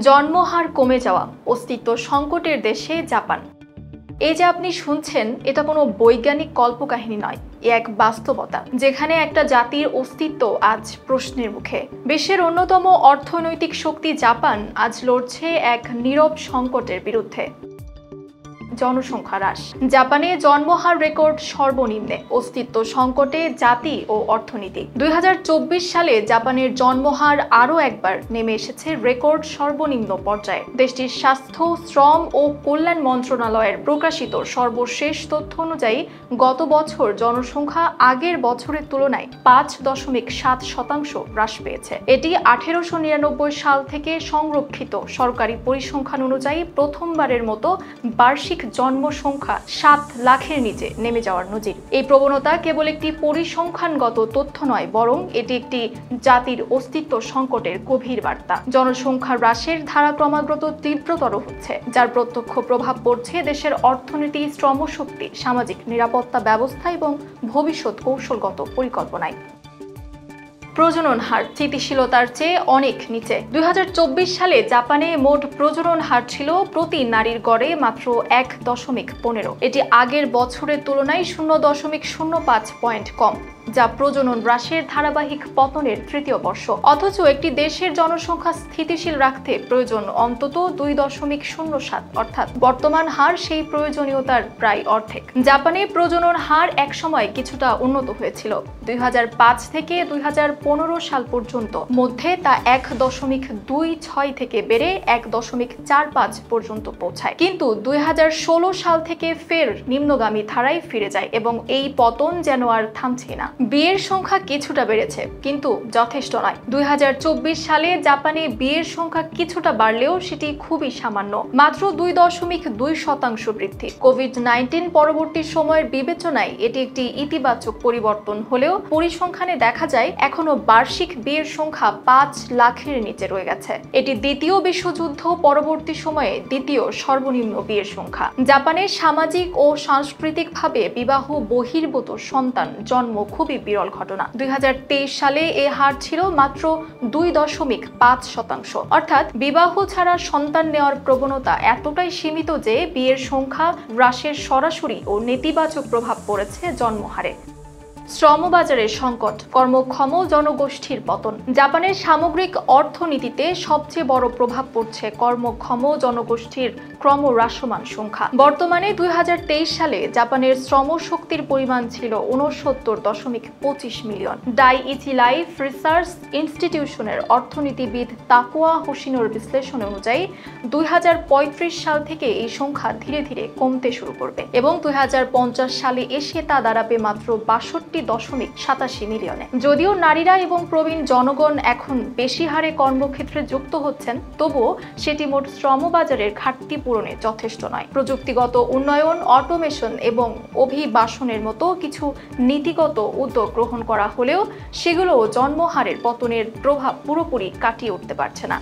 জন্মহার কমে যাওয়া, অস্তিত্ব সংকটের দেশে জাপান। এই যে আপনি শুনছেন, এটা কোনো বৈজ্ঞানিক কল্পকাহিনী নয়, এ এক বাস্তবতা যেখানে একটা জাতির অস্তিত্ব আজ প্রশ্নের মুখে। বিশ্বের অন্যতম অর্থনৈতিক শক্তি জাপান আজ লড়ছে এক নীরব সংকটের বিরুদ্ধে। জনসংখ্যা হ্রাস, জাপানে জন্মহার রেকর্ড সর্বনিম্নে, অস্তিত্ব সংকটে জাতি ও অর্থনীতি। 2024 সালে জাপানের জন্মহার আরও একবার নেমে এসেছে রেকর্ড সর্বনিম্ন পর্যায়ে। দেশটির স্বাস্থ্য, শ্রম ও কল্যাণ মন্ত্রণালয়ের প্রকাশিত সর্বশেষ তথ্য অনুযায়ী গত বছর জনসংখ্যা আগের বছরের তুলনায় 5.7% হ্রাস পেয়েছে। এটি 1899 সাল থেকে সংরক্ষিত সরকারি পরিসংখ্যান অনুযায়ী প্রথমবারের মতো বার্ষিক জন্মসংখ্যা 7 লাখের নিচে নেমে যাওয়ার নজির। এই প্রবণতা কেবল একটি পরিসংখ্যানগত তথ্য নয়, বরং এটি একটি জাতির অস্তিত্ব সংকটের গভীর বার্তা। জনসংখ্যা হ্রাসের ধারা ক্রমাগত তীব্রতর হচ্ছে, যার প্রত্যক্ষ প্রভাব পড়ছে দেশের অর্থনীতি, শ্রমশক্তি, সামাজিক নিরাপত্তা ব্যবস্থা এবং ভবিষ্যৎ কৌশলগত পরিকল্পনায়। প্রজনন হার স্থিতিশীলতার চেয়ে অনেক নিচে। 2024 সালে জাপানে মোট প্রজনন হার ছিল প্রতি নারীর গড়ে মাত্র 1.15। এটি আগের বছরের তুলনায় 0.05 পয়েন্ট কম, যা প্রজনন হ্রাসের ধারাবাহিক পতনের তৃতীয় বর্ষ। অথচ একটি দেশের জনসংখ্যা স্থিতিশীল রাখতে প্রয়োজন অন্তত 2.07, অর্থাৎ বর্তমান হার সেই প্রয়োজনীয়তার প্রায় অর্ধেক। জাপানে প্রজনন হার একসময় কিছুটা উন্নত হয়েছিল। 2005 থেকে 2015 সাল পর্যন্ত মধ্যে তা 1.26 থেকে বেড়ে 1.45 পর্যন্ত পৌঁছায়, কিন্তু 2016 সাল থেকে ফের নিম্নগামী ধারায় ফিরে যায় এবং এই পতন যেন আর থামছে না। বিয়ের সংখ্যা কিছুটা বেড়েছে, কিন্তু যথেষ্ট নয়। 2024 সালে জাপানে বিয়ের সংখ্যা কিছুটা বাড়লেও সেটি খুবই সামান্য, মাত্র 2.2% বৃদ্ধি। কোভিড-19 পরবর্তী সময়ের বিবেচনায় এটি একটি ইতিবাচক পরিবর্তন হলেও পরিসংখ্যানে দেখা যায় এখনো বার্ষিক বিয়ের সংখ্যা 5 লাখের নিচে রয়ে গেছে। এটি দ্বিতীয় বিশ্বযুদ্ধ পরবর্তী সময়ে দ্বিতীয় সর্বনিম্ন বিয়ের সংখ্যা। জাপানের সামাজিক ও সাংস্কৃতিকভাবে বিবাহ বহির্ভূত সন্তান জন্ম খুবই বিরল ঘটনা। 2023 সালে এ হার ছিল মাত্র 2.5%, অর্থাৎ বিবাহ ছাড়া সন্তান নেওয়ার প্রবণতা এতটাই সীমিত যে বিয়ের সংখ্যা হ্রাসের সরাসরি ও নেতিবাচক প্রভাব পড়েছে জন্মহারে। শ্রমবাজারের সংকট, কর্মক্ষম জনগোষ্ঠীর পতন। জাপানের সামগ্রিক অর্থনীতিতে সবচেয়ে বড় প্রভাব পড়ছে কর্মক্ষম জনগোষ্ঠীর ক্রমহ্রাসমান সংখ্যা। বর্তমানে 2023 সালে জাপানের শ্রমশক্তির পরিমাণ ছিল 69.25 মিলিয়ন। ডাইইচি লাইফ রিসার্চ ইনস্টিটিউশনের অর্থনীতিবিদ তাকুয়া হোশিনোর বিশ্লেষণ অনুযায়ী 2035 সাল থেকে এই সংখ্যা ধীরে ধীরে কমতে শুরু করবে এবং 2050 সালে এসে তা দাঁড়াবে মাত্র 62.87 মিলিয়নে। যদিও নারীরা এবং প্রবীণ জনগণ এখন বেশি হারে কর্মক্ষেত্রে যুক্ত হচ্ছেন, তবুও সেটি মোট শ্রমবাজারের ঘাটতি পূরণে যথেষ্ট নয়। প্রযুক্তিগত উন্নয়ন, অটোমেশন এবং অভিবাসনের মতো কিছু নীতিগত উদ্যোগ গ্রহণ করা হলেও সেগুলোও জন্মহারের পতনের প্রভাব পুরোপুরি কাটিয়ে উঠতে পারছে না।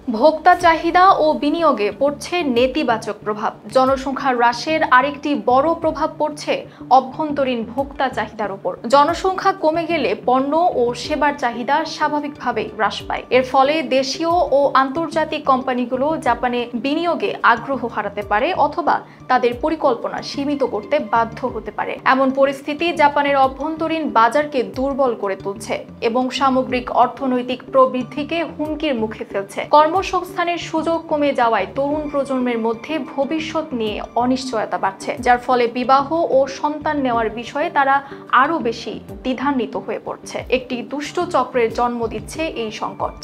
ভোক্তা চাহিদা ও বিনিয়োগে পড়ছে নেতিবাচক প্রভাব। জনসংখ্যা হ্রাসের আরেকটি বড় প্রভাব পড়ছে অভ্যন্তরীণ ভোক্তা চাহিদার উপর। জনসংখ্যা কমে গেলে পণ্য ও সেবার চাহিদা স্বাভাবিকভাবেই হ্রাস পায়। এর ফলে দেশীয় ও আন্তর্জাতিক কোম্পানিগুলো জাপানে বিনিয়োগে আগ্রহ হারাতে পারে অথবা তাদের পরিকল্পনা সীমিত করতে বাধ্য হতে পারে। এমন পরিস্থিতি জাপানের অভ্যন্তরীণ বাজারকে দুর্বল করে তুলছে এবং সামগ্রিক অর্থনৈতিক প্রবৃদ্ধিকে হুমকির মুখে ফেলছে। কর্মসংস্থানের সুযোগ কমে যাওয়ায় তরুণ প্রজন্মের মধ্যে ভবিষ্যৎ নিয়ে অনিশ্চয়তা বাড়ছে, যার ফলে বিবাহ ও সন্তান নেওয়ার বিষয়ে তারা আরও বেশি দ্বিধান্বিত হয়ে পড়ছে। একটি দুষ্ট চক্রের জন্ম দিচ্ছে এই সংকট।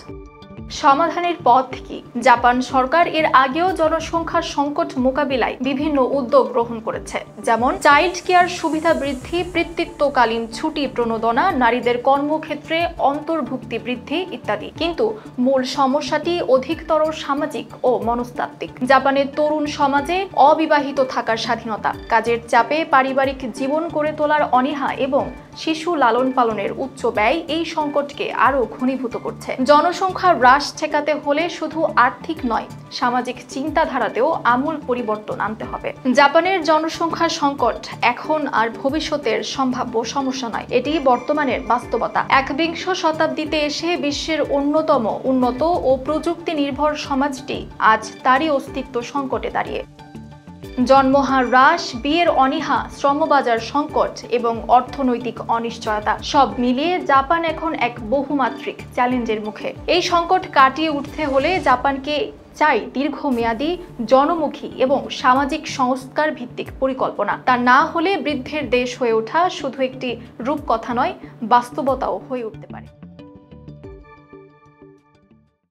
সমাধানের পথ কি? জাপান সরকার এর আগেও জনসংখ্যার সংকট মোকাবিলায় বিভিন্ন উদ্যোগ গ্রহণ করেছে, যেমন চাইল্ড কেয়ার সুবিধা বৃদ্ধি, পিতৃত্বকালীন ছুটি প্রণোদনা, নারীদের কর্মক্ষেত্রে অন্তর্ভুক্তি বৃদ্ধি ইত্যাদি। কিন্তু মূল সমস্যাটি অধিকতর সামাজিক ও মনস্তাত্ত্বিক। জাপানের তরুণ সমাজে অবিবাহিত থাকার স্বাধীনতা, কাজের চাপে পারিবারিক জীবন গড়ে তোলার অনীহা এবং শিশু লালন পালনের উচ্চ ব্যয় এই সংকটকে আরও ঘনীভূত করছে। জনসংখ্যা হ্রাস ঠেকাতে হলে শুধু আর্থিক নয়, সামাজিক চিন্তাধারাতেও আমূল পরিবর্তন আনতে হবে। জাপানের জনসংখ্যা সংকট এখন আর ভবিষ্যতের সম্ভাব্য সমস্যা নয়, এটি বর্তমানের বাস্তবতা। একবিংশ শতাব্দীতে এসে বিশ্বের অন্যতম উন্নত ও প্রযুক্তি নির্ভর সমাজটি আজ তারই অস্তিত্ব সংকটে দাঁড়িয়ে। জন্মহার হ্রাস, বিয়ের অনীহা, শ্রমবাজার সংকট এবং অর্থনৈতিক অনিশ্চয়তা সব মিলিয়ে জাপান এখন এক বহুমাত্রিক চ্যালেঞ্জের মুখে। এই সংকট কাটিয়ে উঠতে হলে জাপানকে চাই দীর্ঘমেয়াদী, জনমুখী এবং সামাজিক সংস্কার ভিত্তিক পরিকল্পনা। তা না হলে বৃদ্ধের দেশ হয়ে ওঠা শুধু একটি রূপকথা নয়, বাস্তবতাও হয়ে উঠতে পারে।